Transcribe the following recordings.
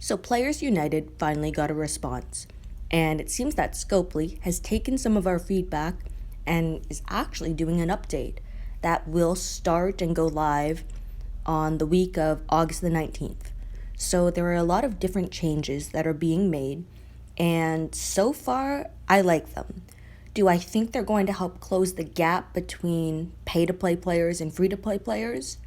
So Players United finally got a response, and it seems that Scopely has taken some of our feedback and is actually doing an update that will start and go live on the week of August the 19th. So there are a lot of different changes that are being made, and so far, I like them. Do I think they're going to help close the gap between pay-to-play players and free-to-play players?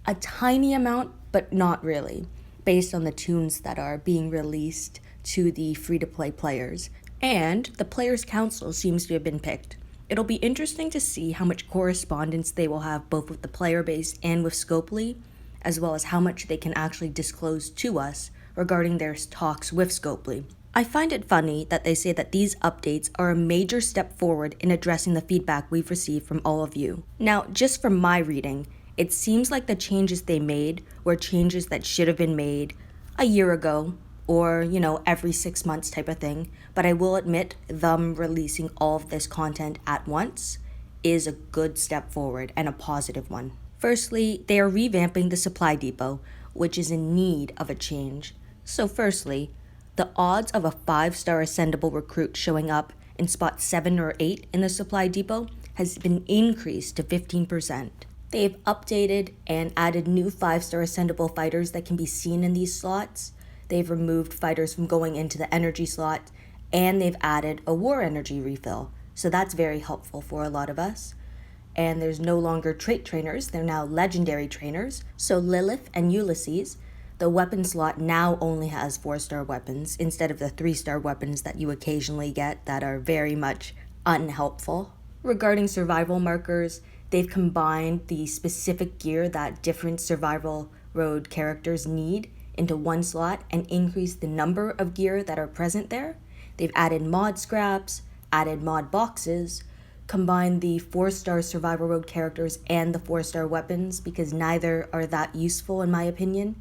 A tiny amount, but not really, based on the tunes that are being released to the free-to-play players. And the Players' Council seems to have been picked. It'll be interesting to see how much correspondence they will have both with the player base and with Scopely, as well as how much they can actually disclose to us regarding their talks with Scopely. I find it funny that they say that these updates are a major step forward in addressing the feedback we've received from all of you. Now, just from my reading, it seems like the changes they made were changes that should have been made a year ago, or, every 6 months type of thing. But I will admit, them releasing all of this content at once is a good step forward and a positive one. Firstly, they are revamping the supply depot, which is in need of a change. So firstly, the odds of a 5-star ascendable recruit showing up in spot 7 or 8 in the supply depot has been increased to 15%. They've updated and added new 5-star ascendable fighters that can be seen in these slots. They've removed fighters from going into the energy slot, and they've added a war energy refill. So that's very helpful for a lot of us. And there's no longer trait trainers, they're now legendary trainers. So Lilith and Ulysses, the weapon slot now only has 4-star weapons instead of the 3-star weapons that you occasionally get that are very much unhelpful. Regarding survival markers, they've combined the specific gear that different survival road characters need into one slot and increased the number of gear that are present there. They've added mod scraps, added mod boxes, combined the 4-star survival road characters and the 4-star weapons because neither are that useful in my opinion.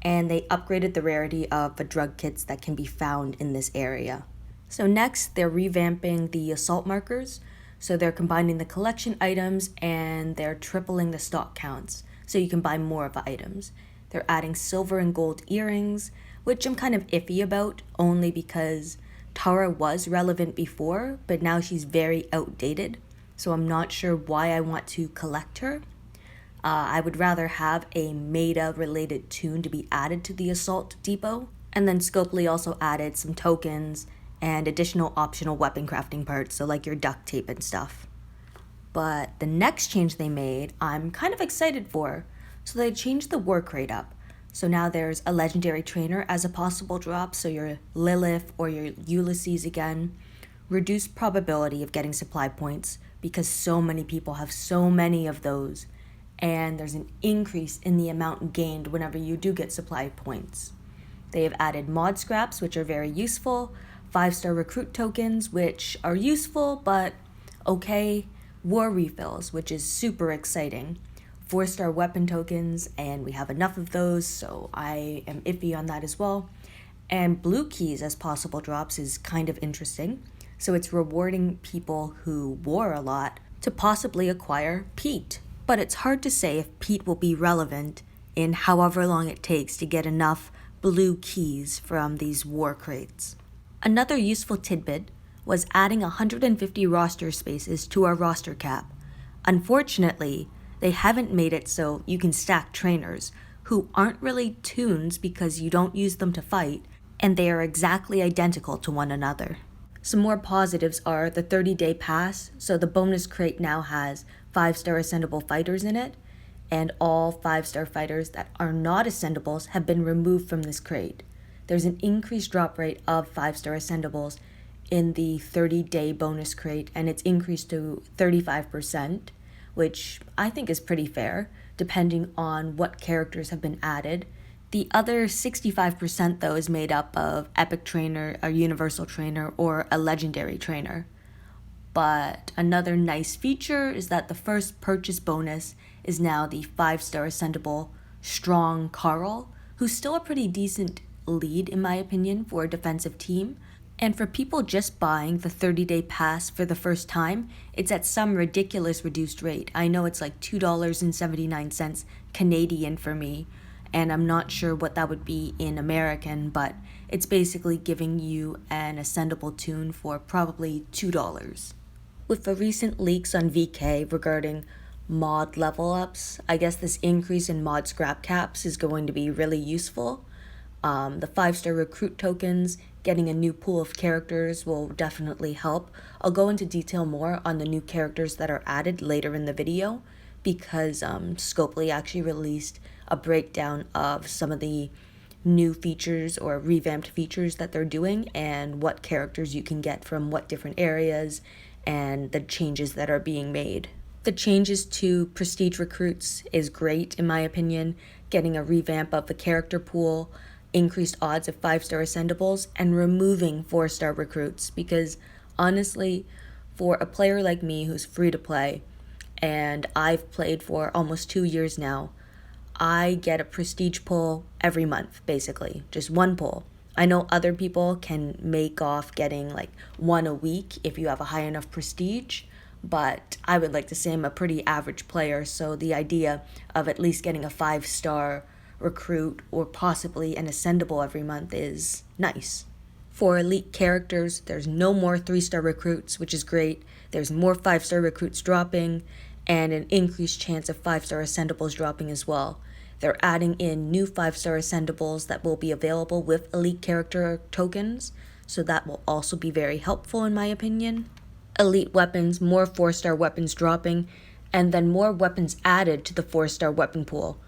And they upgraded the rarity of the drug kits that can be found in this area. So next, they're revamping the assault markers. So they're combining the collection items and they're tripling the stock counts, so you can buy more of the items. They're adding silver and gold earrings, which I'm kind of iffy about, only because Tara was relevant before, but now she's very outdated. So I'm not sure why I want to collect her. I would rather have a meta-related tune to be added to the Assault Depot. And then Scopely also added some tokens and additional optional weapon crafting parts, so like your duct tape and stuff. But the next change they made, I'm kind of excited for. So they changed the war crate up. So now there's a legendary trainer as a possible drop, so your Lilith or your Ulysses again. Reduced probability of getting supply points because so many people have so many of those. And there's an increase in the amount gained whenever you do get supply points. They have added mod scraps, which are very useful, 5-star recruit tokens, which are useful, but okay, war refills, which is super exciting, 4-star weapon tokens, and we have enough of those, so I am iffy on that as well. And blue keys as possible drops is kind of interesting, so it's rewarding people who war a lot to possibly acquire Pete. But it's hard to say if Pete will be relevant in however long it takes to get enough blue keys from these war crates. Another useful tidbit was adding 150 roster spaces to our roster cap. Unfortunately, they haven't made it so you can stack trainers, who aren't really tunes because you don't use them to fight, and they are exactly identical to one another. Some more positives are the 30-day pass, so the bonus crate now has 5-star ascendable fighters in it, and all 5-star fighters that are not ascendables have been removed from this crate. There's an increased drop rate of 5-star ascendables in the 30-day bonus crate, and it's increased to 35%, which I think is pretty fair, depending on what characters have been added. The other 65% though is made up of epic trainer, a universal trainer, or a legendary trainer. But another nice feature is that the first purchase bonus is now the 5-star ascendable Strong Carl, who's still a pretty decent lead in my opinion for a defensive team. And for people just buying the 30-day pass for the first time, it's at some ridiculous reduced rate. I know it's like $2.79 Canadian for me, and I'm not sure what that would be in American, but it's basically giving you an ascendable toon for probably $2. With the recent leaks on VK regarding mod level ups, I guess this increase in mod scrap caps is going to be really useful. The 5-star recruit tokens, getting a new pool of characters will definitely help. I'll go into detail more on the new characters that are added later in the video, because Scopely actually released a breakdown of some of the new features or revamped features that they're doing and what characters you can get from what different areas and the changes that are being made. The changes to prestige recruits is great in my opinion, getting a revamp of the character pool, increased odds of 5-star ascendables, and removing 4-star recruits, because honestly, for a player like me who's free to play, and I've played for almost 2 years now, I get a prestige pull every month, basically, just one pull. I know other people can make off getting like one a week if you have a high enough prestige, but I would like to say I'm a pretty average player, so the idea of at least getting a 5-star recruit or possibly an ascendable every month is nice. For elite characters, there's no more 3-star recruits, which is great. There's more 5-star recruits dropping, and an increased chance of 5-star ascendables dropping as well. They're adding in new 5-star ascendables that will be available with elite character tokens, so that will also be very helpful in my opinion. Elite weapons, more 4-star weapons dropping, and then more weapons added to the 4-star weapon pool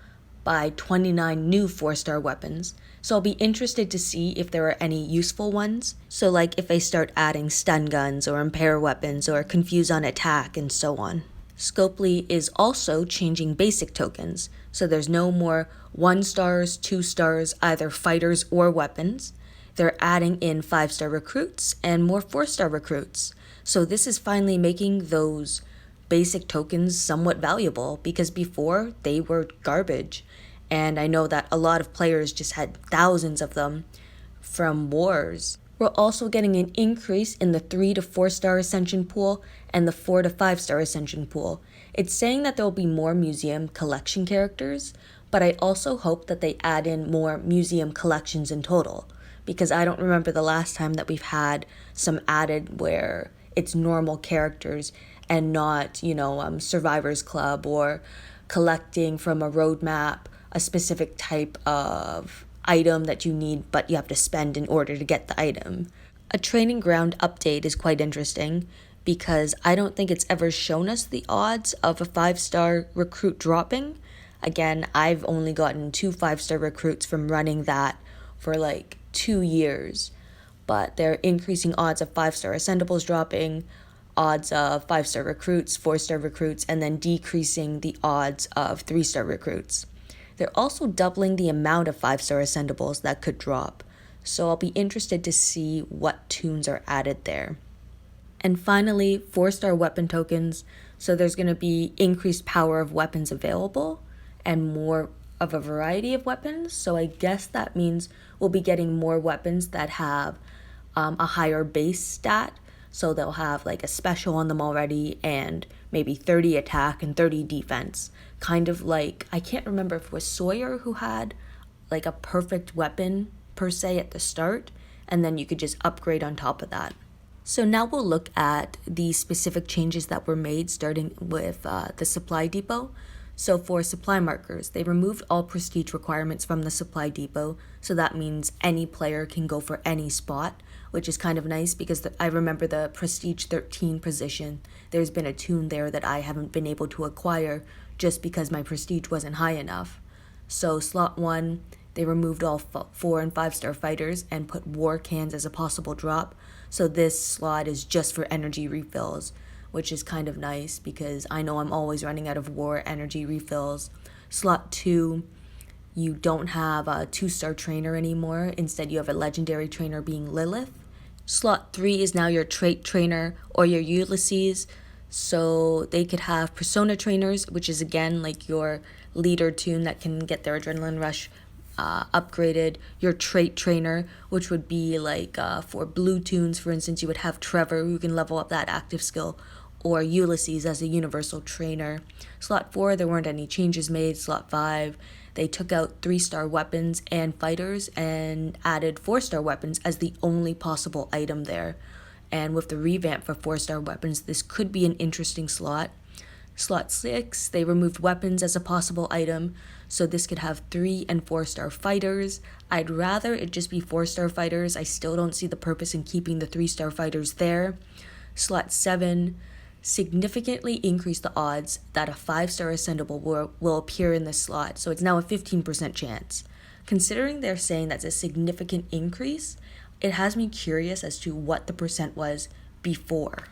by 29 new 4-star weapons. So I'll be interested to see if there are any useful ones. So like if they start adding stun guns or impair weapons or confuse on attack and so on. Scopely is also changing basic tokens, so there's no more 1 stars, 2 stars, either fighters or weapons. They're adding in 5-star recruits and more 4-star recruits. So this is finally making those basic tokens somewhat valuable, because before they were garbage. And I know that a lot of players just had thousands of them from wars. We're also getting an increase in the 3 to 4-star ascension pool and the 4 to 5-star ascension pool. It's saying that there will be more museum collection characters, but I also hope that they add in more museum collections in total, because I don't remember the last time that we've had some added where it's normal characters and not, Survivors Club or collecting from a roadmap a specific type of item that you need, but you have to spend in order to get the item. A training ground update is quite interesting, because I don't think it's ever shown us the odds of a 5-star recruit dropping. Again, I've only gotten 2 5-star recruits from running that for like 2 years, but they're increasing odds of 5-star ascendables dropping, odds of 5-star recruits, 4-star recruits, and then decreasing the odds of 3-star recruits. They're also doubling the amount of 5-star ascendables that could drop, so I'll be interested to see what toons are added there. And finally, 4-star weapon tokens, so there's going to be increased power of weapons available and more of a variety of weapons, so I guess that means we'll be getting more weapons that have a higher base stat, so they'll have like a special on them already and maybe 30 attack and 30 defense. Kind of like, I can't remember if it was Sawyer who had like a perfect weapon per se at the start, and then you could just upgrade on top of that. So now we'll look at the specific changes that were made, starting with the supply depot. So for supply markers, they removed all prestige requirements from the supply depot, so that means any player can go for any spot, which is kind of nice, because I remember the prestige 13 position. There's been a toon there that I haven't been able to acquire just because my prestige wasn't high enough. So slot 1, they removed all 4 and 5-star fighters and put war cans as a possible drop. So this slot is just for energy refills, which is kind of nice because I know I'm always running out of war energy refills. Slot 2, you don't have a 2-star trainer anymore. Instead, you have a legendary trainer being Lilith. Slot 3 is now your trait trainer or your Ulysses. So they could have persona trainers, which is again like your leader toon that can get their adrenaline rush upgraded. Your trait trainer, which would be like for blue toons, for instance, you would have Trevor, who can level up that active skill. or Ulysses as a universal trainer. Slot 4, there weren't any changes made. Slot 5, they took out 3-star weapons and fighters and added 4-star weapons as the only possible item there. And with the revamp for 4-star weapons, this could be an interesting slot. Slot 6, they removed weapons as a possible item, so this could have 3 and 4-star fighters. I'd rather it just be 4-star fighters. I still don't see the purpose in keeping the 3-star fighters there. Slot 7, significantly increased the odds that a 5-star ascendable will appear in this slot, so it's now a 15% chance. Considering they're saying that's a significant increase, it has me curious as to what the percent was before.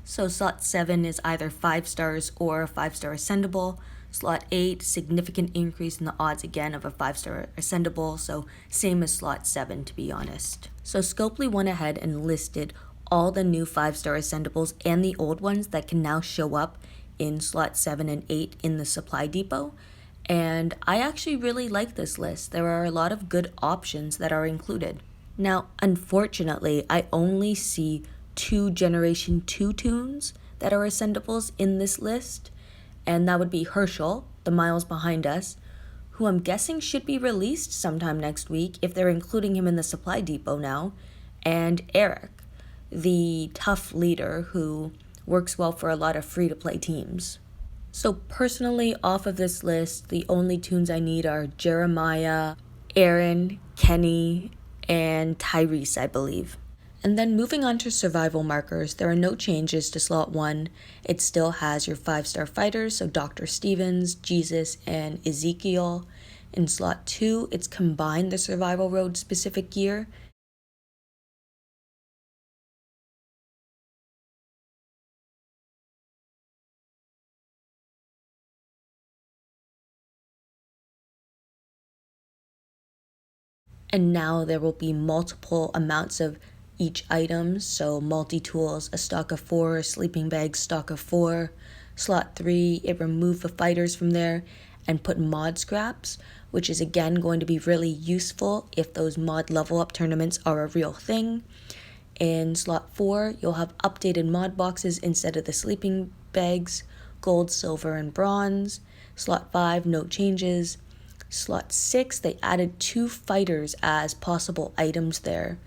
So slot 7 is either 5 stars or a 5-star ascendable. Slot 8, significant increase in the odds again of a 5-star ascendable, so same as slot 7 to be honest. So Scopely went ahead and listed all the new 5-star ascendables and the old ones that can now show up in slot 7 and 8 in the supply depot. And I actually really like this list. There are a lot of good options that are included. Now, unfortunately, I only see 2 Generation 2 tunes that are ascendables in this list, and that would be Herschel, the miles behind us, who I'm guessing should be released sometime next week if they're including him in the supply depot now, and Eric, the tough leader who works well for a lot of free-to-play teams. So personally, off of this list, the only tunes I need are Jeremiah, Aaron, Kenny, and Tyrese, I believe. And then moving on to survival markers, there are no changes to slot 1. It still has your 5-star fighters, so Dr. Stevens, Jesus, and Ezekiel. In slot 2, it's combined the survival road specific gear. And now there will be multiple amounts of each item, so multi-tools, a stock of 4, sleeping bags, stock of 4. Slot 3, it removed the fighters from there and put mod scraps, which is again going to be really useful if those mod level up tournaments are a real thing. In slot 4, you'll have updated mod boxes instead of the sleeping bags, gold, silver, and bronze. Slot 5, no changes. Slot 6, they added 2 fighters as possible items there.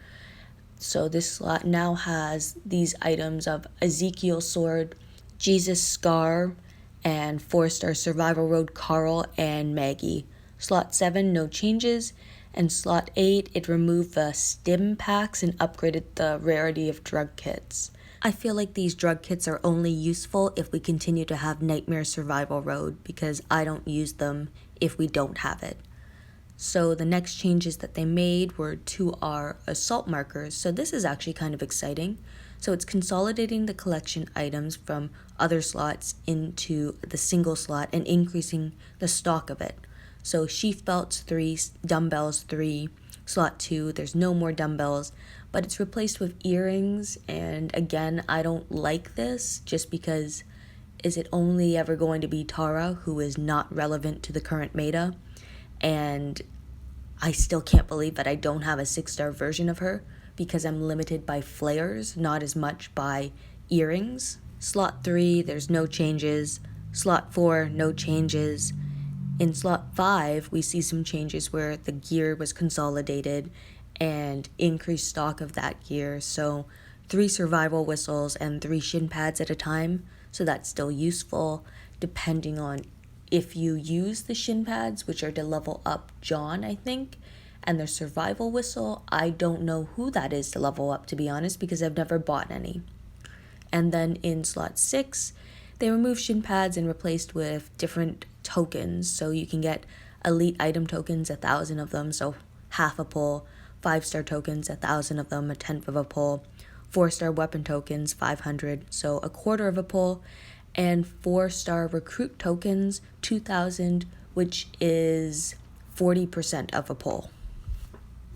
So this slot now has these items of Ezekiel sword, Jesus scar, and 4-star survival road Carl and Maggie. Slot 7, no changes. And slot 8, it removed the stim packs and upgraded the rarity of drug kits. I feel like these drug kits are only useful if we continue to have Nightmare Survival Road, because I don't use them if we don't have it. So the next changes that they made were to our assault markers. So this is actually kind of exciting. So it's consolidating the collection items from other slots into the single slot and increasing the stock of it. So sheath belts 3, dumbbells 3, slot 2, there's no more dumbbells, but it's replaced with earrings. And again, I don't like this just because is it only ever going to be Tara, who is not relevant to the current meta? And I still can't believe that I don't have a 6-star version of her because I'm limited by flares, not as much by earrings. Slot 3, there's no changes. Slot 4, no changes. In slot 5, we see some changes where the gear was consolidated and increased stock of that gear. So 3 survival whistles and 3 shin pads at a time. So that's still useful depending on if you use the shin pads, which are to level up John, I think, and the survival whistle. I don't know who that is to level up, to be honest, because I've never bought any. And then in slot 6, they removed shin pads and replaced with different tokens. So you can get elite item tokens, 1,000 of them, so half a pull. 5-star tokens, 1,000 of them, a tenth of a pull. 4-star weapon tokens, 500, so a quarter of a pull. And 4-star recruit tokens, 2,000, which is 40% of a pull.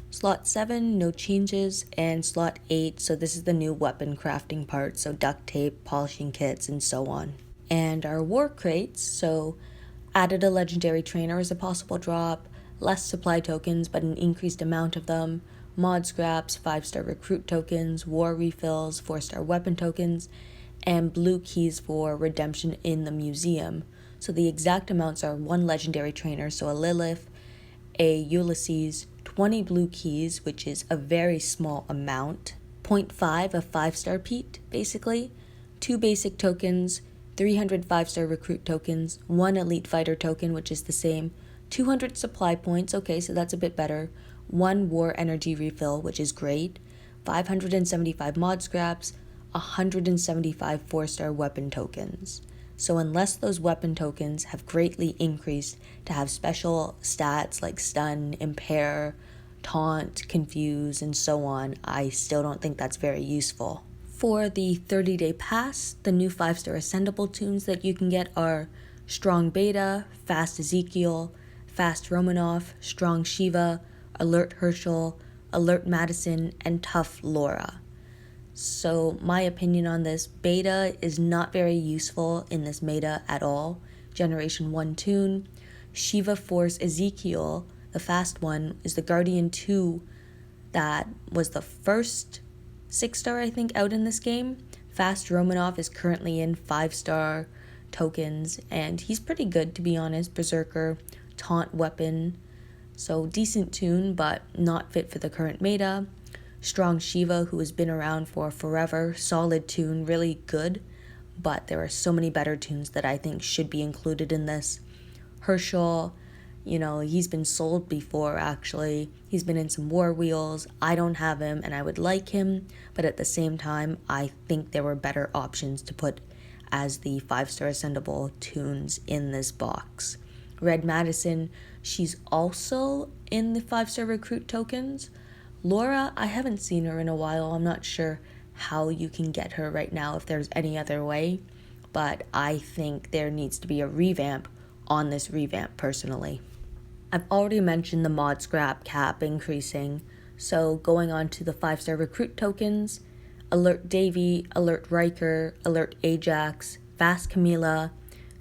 Slot 7, no changes, and slot 8, so this is the new weapon crafting part, so duct tape, polishing kits, and so on. And our war crates, so added a legendary trainer as a possible drop, less supply tokens but an increased amount of them, mod scraps, 5-star recruit tokens, war refills, 4-star weapon tokens, and blue keys for redemption in the museum. So the exact amounts are 1 legendary trainer, so a Lilith, a Ulysses, 20 blue keys, which is a very small amount, zero 0.5 of 5-star Pete, basically, 2 basic tokens, 300 5-star recruit tokens, 1 elite fighter token, which is the same, 200 supply points, okay, so that's a bit better, 1 war energy refill, which is great, 575 mod scraps, 175 4-star weapon tokens. So unless those weapon tokens have greatly increased to have special stats like stun, impair, taunt, confuse, and so on, I still don't think that's very useful. For the 30-day pass, the new 5-star ascendable tunes that you can get are Strong Beta, Fast Ezekiel, Fast Romanov, Strong Shiva, Alert Herschel, Alert Madison, and Tough Laura. So my opinion on this, Beta is not very useful in this meta at all. Generation 1 tune. Shiva Force Ezekiel, the fast one, is the Guardian 2 that was the first 6-star, I think, out in this game. Fast Romanov is currently in 5-star tokens, and he's pretty good, to be honest. Berserker, taunt weapon, so decent tune, but not fit for the current meta. Strong Shiva, who has been around for forever, solid tune, really good, but there are so many better tunes that I think should be included in this. Herschel, he's been sold before, actually. He's been in some War Wheels. I don't have him, and I would like him, but at the same time, I think there were better options to put as the 5-star ascendable tunes in this box. Red Madison, she's also in the 5-star recruit tokens. Laura, I haven't seen her in a while. I'm not sure how you can get her right now, if there's any other way, but I think there needs to be a revamp on this revamp personally. I've already mentioned the mod scrap cap increasing, so going on to the 5-star recruit tokens, Alert Davy, Alert Riker, Alert Ajax, Fast Camila,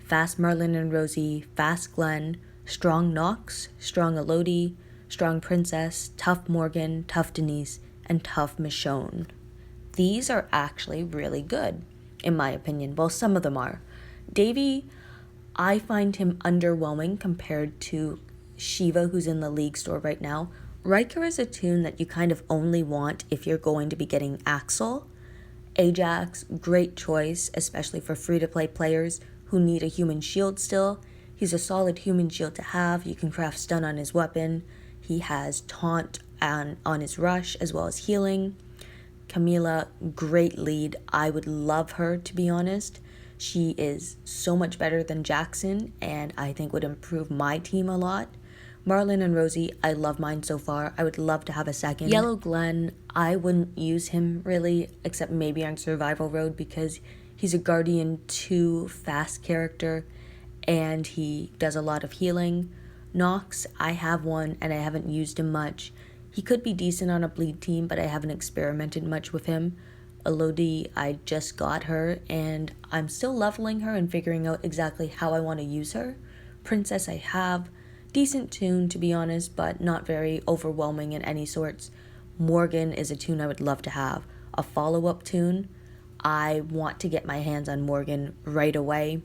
Fast Marlin and Rosie, Fast Glenn, Strong Nox, Strong Elodie, Strong Princess, Tough Morgan, Tough Denise, and Tough Michonne. These are actually really good, in my opinion. Well, some of them are. Davy, I find him underwhelming compared to Shiva, who's in the League store right now. Riker is a tune that you kind of only want if you're going to be getting Axel. Ajax, great choice, especially for free-to-play players who need a human shield still. He's a solid human shield to have. You can craft stun on his weapon. He has taunt on his rush as well as healing. Camila, great lead. I would love her, to be honest. She is so much better than Jackson, and I think would improve my team a lot. Marlin and Rosie, I love mine so far. I would love to have a second. Yellow Glenn, I wouldn't use him really, except maybe on Survival Road, because he's a Guardian 2 fast character, and he does a lot of healing. Nox, I have one, and I haven't used him much. He could be decent on a bleed team, but I haven't experimented much with him. Elodie, I just got her, and I'm still leveling her and figuring out exactly how I want to use her. Princess, I have. Decent tune, to be honest, but not very overwhelming in any sorts. Morgan is a tune I would love to have. A follow-up tune, I want to get my hands on Morgan right away.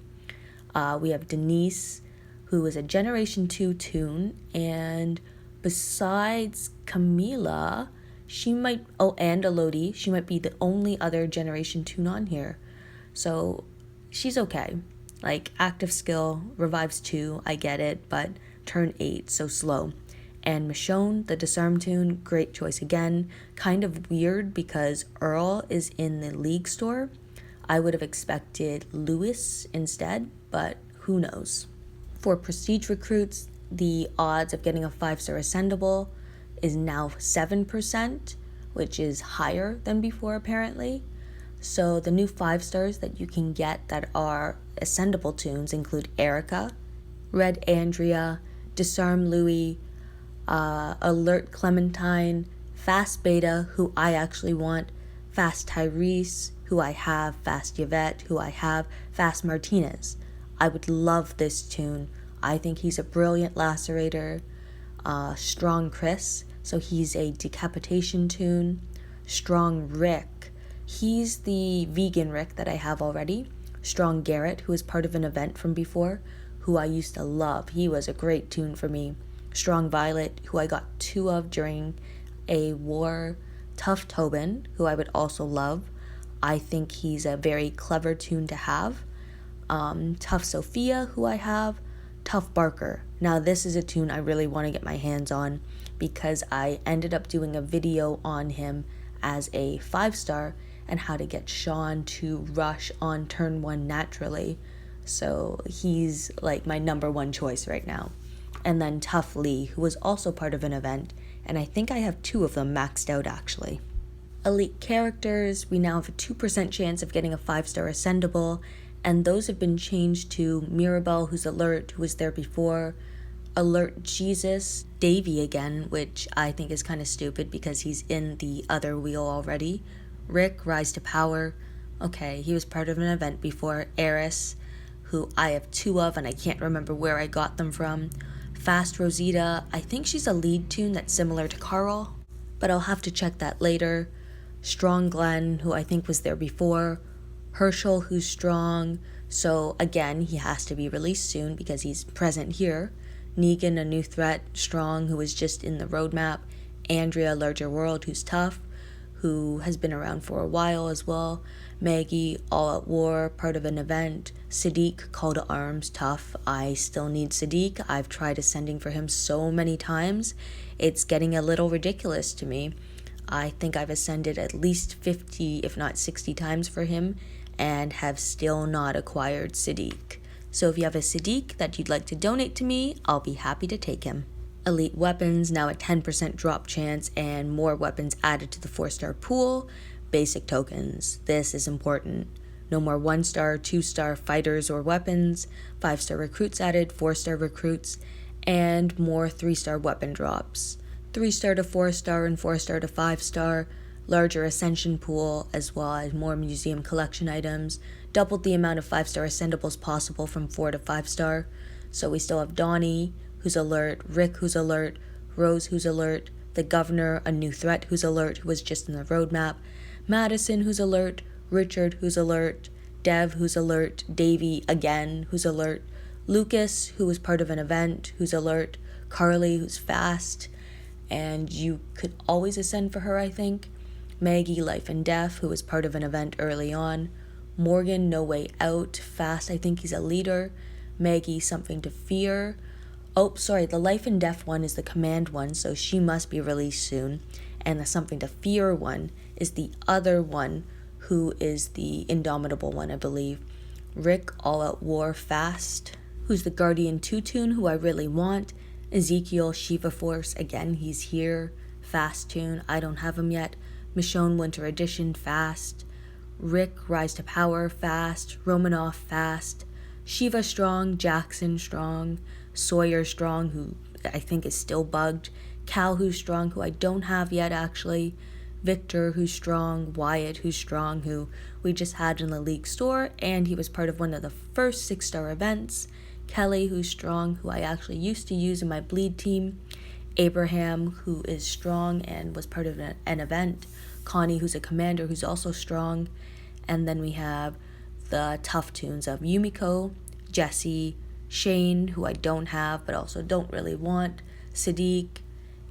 We have Denise, who is a Generation 2 tune, and besides Camila, and Elodie, she might be the only other Generation 2 on here. So she's okay. Like, active skill, revives 2, I get it, but turn 8, so slow. And Michonne, the Disarm tune, great choice again. Kind of weird because Earl is in the League store. I would have expected Lewis instead, but who knows. For Prestige recruits, the odds of getting a 5-star ascendable is now 7%, which is higher than before apparently. So the new 5-stars that you can get that are ascendable tunes include Erica, Red Andrea, Disarm Louis, Alert Clementine, Fast Beta, who I actually want, Fast Tyrese, who I have, Fast Yvette, who I have, Fast Martinez. I would love this tune. I think he's a brilliant lacerator. Strong Chris, so he's a decapitation tune. Strong Rick, He's the vegan Rick that I have already. Strong Garrett, who is part of an event from before, who I used to love. He was a great tune for me. Strong Violet, who I got 2 of during a war. Tough Tobin, who I would also love. I think he's a very clever tune to have. Tough Sophia, who I have. Tough Barker. Now this is a tune I really want to get my hands on because I ended up doing a video on him as a 5-star and how to get Sean to rush on turn 1 naturally. So he's like my number 1 choice right now. And then Tough Lee, who was also part of an event, and I think I have 2 of them maxed out actually. Elite characters, we now have a 2% chance of getting a 5-star ascendable, and those have been changed to Mirabelle, who's alert, who was there before, Alert Jesus, Davy again, which I think is kind of stupid because he's in the other wheel already, Rick, Rise to Power, okay, he was part of an event before, Eris, who I have 2 of and I can't remember where I got them from, Fast Rosita, I think she's a lead tune that's similar to Carl, but I'll have to check that later, Strong Glenn, who I think was there before, Herschel, who's strong, so again, he has to be released soon because he's present here. Negan, a new threat, strong, who was just in the roadmap. Andrea, Larger World, who's tough, who has been around for a while as well. Maggie, All at War, part of an event. Sadiq, Call to Arms, tough. I still need Sadiq. I've tried ascending for him so many times. It's getting a little ridiculous to me. I think I've ascended at least 50, if not 60 times for him, and have still not acquired Sadiq. So if you have a Sadiq that you'd like to donate to me, I'll be happy to take him. Elite weapons, now a 10% drop chance and more weapons added to the 4-star pool. Basic tokens, this is important. No more 1-star, 2-star fighters or weapons, 5-star recruits added, 4-star recruits, and more 3-star weapon drops. 3-star to 4-star and 4-star to 5-star, larger ascension pool, as well as more museum collection items, doubled the amount of 5-star ascendables possible from 4 to 5-star. So we still have Donnie, who's alert, Rick, who's alert, Rose, who's alert, the Governor, a new threat, who's alert, who was just in the roadmap, Madison, who's alert, Richard, who's alert, Dev, who's alert, Davy, again, who's alert, Lucas, who was part of an event, who's alert, Carly, who's fast, and you could always ascend for her, I think, Maggie, Life and Death, who was part of an event early on, Morgan, No Way Out, fast, I think he's a leader, Maggie, Something to Fear, oh, sorry, the Life and Death one is the command one, so she must be released soon, and the Something to Fear one is the other one, who is the Indomitable one, I believe. Rick, All Out War, fast, who's the Guardian 2 tune, who I really want, Ezekiel, Shiva Force, again, he's here, fast tune, I don't have him yet, Michonne, Winter Edition, fast, Rick, Rise to Power, fast, Romanoff, fast, Shiva strong, Jackson strong, Sawyer strong, who I think is still bugged, Cal, who's strong, who I don't have yet actually, Victor, who's strong, Wyatt, who's strong, who we just had in the league store, and he was part of one of the first 6-star events, Kelly, who's strong, who I actually used to use in my bleed team, Abraham, who is strong and was part of an event, Connie, who's a commander, who's also strong, and then we have the tough tunes of Yumiko, Jesse, Shane, who I don't have but also don't really want, Sadiq,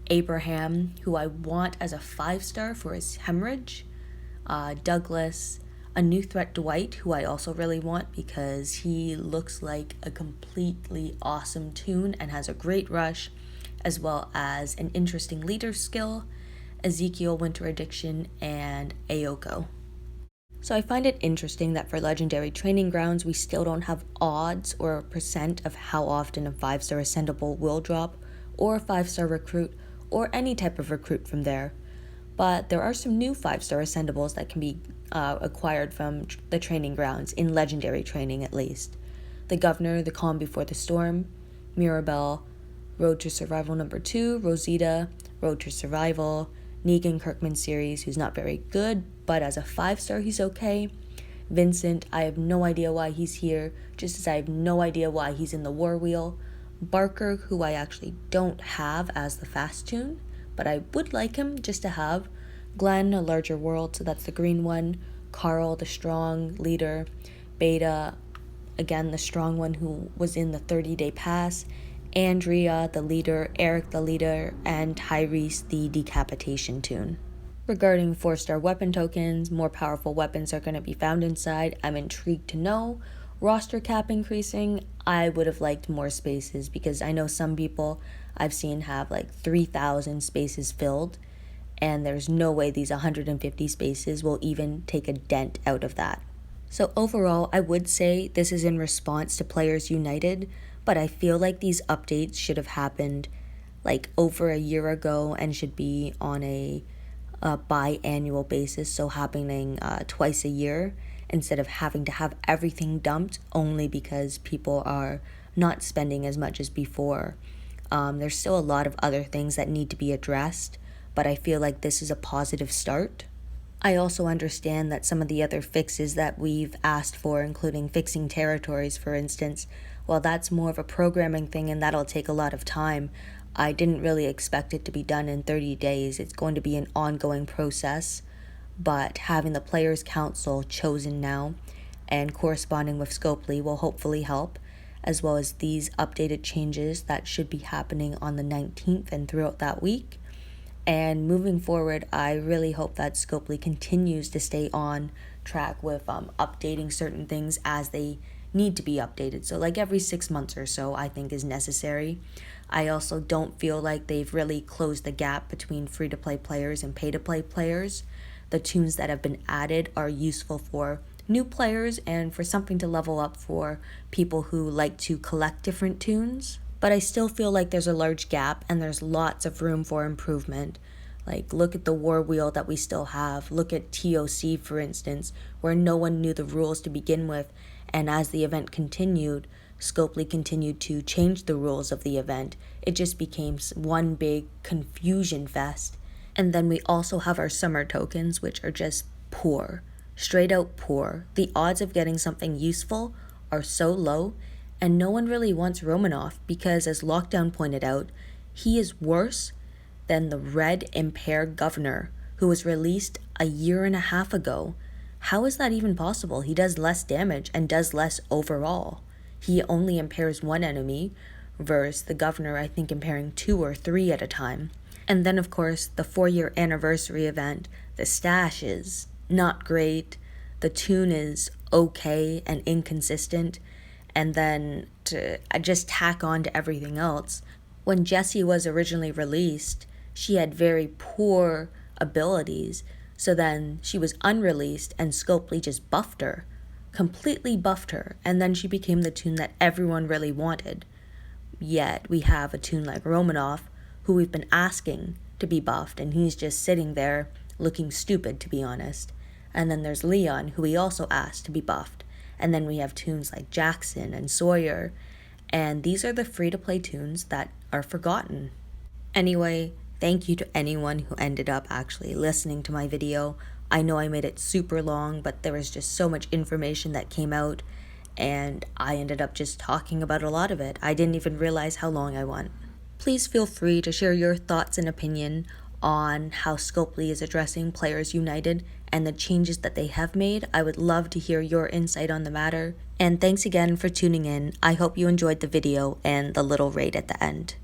Abraham, who I want as a 5-star for his hemorrhage, Douglas, a new threat Dwight, who I also really want because he looks like a completely awesome tune and has a great rush, as well as an interesting leader skill, Ezekiel, Winter Addiction, and Ayoko. So I find it interesting that for Legendary Training Grounds, we still don't have odds or a percent of how often a 5-star ascendable will drop, or a 5-star recruit, or any type of recruit from there. But there are some new 5-star ascendables that can be acquired from the training grounds, in Legendary Training at least. The Governor, The Calm Before the Storm, Mirabelle, Road to Survival number 2, Rosita, Road to Survival, Negan Kirkman series, who's not very good, but as a 5-star he's okay. Vincent, I have no idea why he's here, just as I have no idea why he's in the War Wheel. Barker, who I actually don't have as the fast tune, but I would like him just to have. Glenn, a larger world, so that's the green one. Carl, the strong leader. Beta, again, the strong one who was in the 30-day pass. Andrea, the leader. Eric, the leader. And Tyrese, the decapitation toon. Regarding 4-star weapon tokens, more powerful weapons are going to be found inside. I'm intrigued to know. Roster cap increasing, I would have liked more spaces because I know some people I've seen have like 3,000 spaces filled, and there's no way these 150 spaces will even take a dent out of that. So overall, I would say this is in response to Players United, but I feel like these updates should have happened like over a year ago and should be on a biannual basis, so happening twice a year instead of having to have everything dumped only because people are not spending as much as before. There's still a lot of other things that need to be addressed, but I feel like this is a positive start. I also understand that some of the other fixes that we've asked for, including fixing territories, for instance, well, that's more of a programming thing and that'll take a lot of time. I didn't really expect it to be done in 30 days. It's going to be an ongoing process, but having the Players' Council chosen now and corresponding with Scopely will hopefully help, as well as these updated changes that should be happening on the 19th and throughout that week. And moving forward, I really hope that Scopely continues to stay on track with updating certain things as they need to be updated. So like every 6 months or so, I think is necessary. I also don't feel like they've really closed the gap between free-to-play players and pay-to-play players. The toons that have been added are useful for new players and for something to level up for people who like to collect different toons. But I still feel like there's a large gap and there's lots of room for improvement. Like, look at the war wheel that we still have. Look at TOC, for instance, where no one knew the rules to begin with, and as the event continued, Scopely continued to change the rules of the event. It just became one big confusion fest. And then we also have our summer tokens, which are just poor. Straight out poor. The odds of getting something useful are so low, and no one really wants Romanoff because, as Lockdown pointed out, he is worse than the Red Impaired Governor, who was released a year and a half ago. How is that even possible? He does less damage and does less overall. He only impairs one enemy, versus the Governor, I think, impairing 2 or 3 at a time. And then, of course, the 4-year anniversary event. The stash is not great. The toon is okay and inconsistent. And then to just tack on to everything else, when Jessie was originally released, she had very poor abilities, so then she was unreleased and Scopely just buffed her, completely buffed her, and then she became the toon that everyone really wanted. Yet we have a toon like Romanoff, who we've been asking to be buffed, and he's just sitting there looking stupid, to be honest. And then there's Leon, who we also asked to be buffed. And then we have toons like Jackson and Sawyer, and these are the free-to-play toons that are forgotten. Anyway, thank you to anyone who ended up actually listening to my video. I know I made it super long, but there was just so much information that came out, and I ended up just talking about a lot of it. I didn't even realize how long I went. Please feel free to share your thoughts and opinion on how Scopely is addressing Players United and the changes that they have made. I would love to hear your insight on the matter. And thanks again for tuning in. I hope you enjoyed the video and the little raid at the end.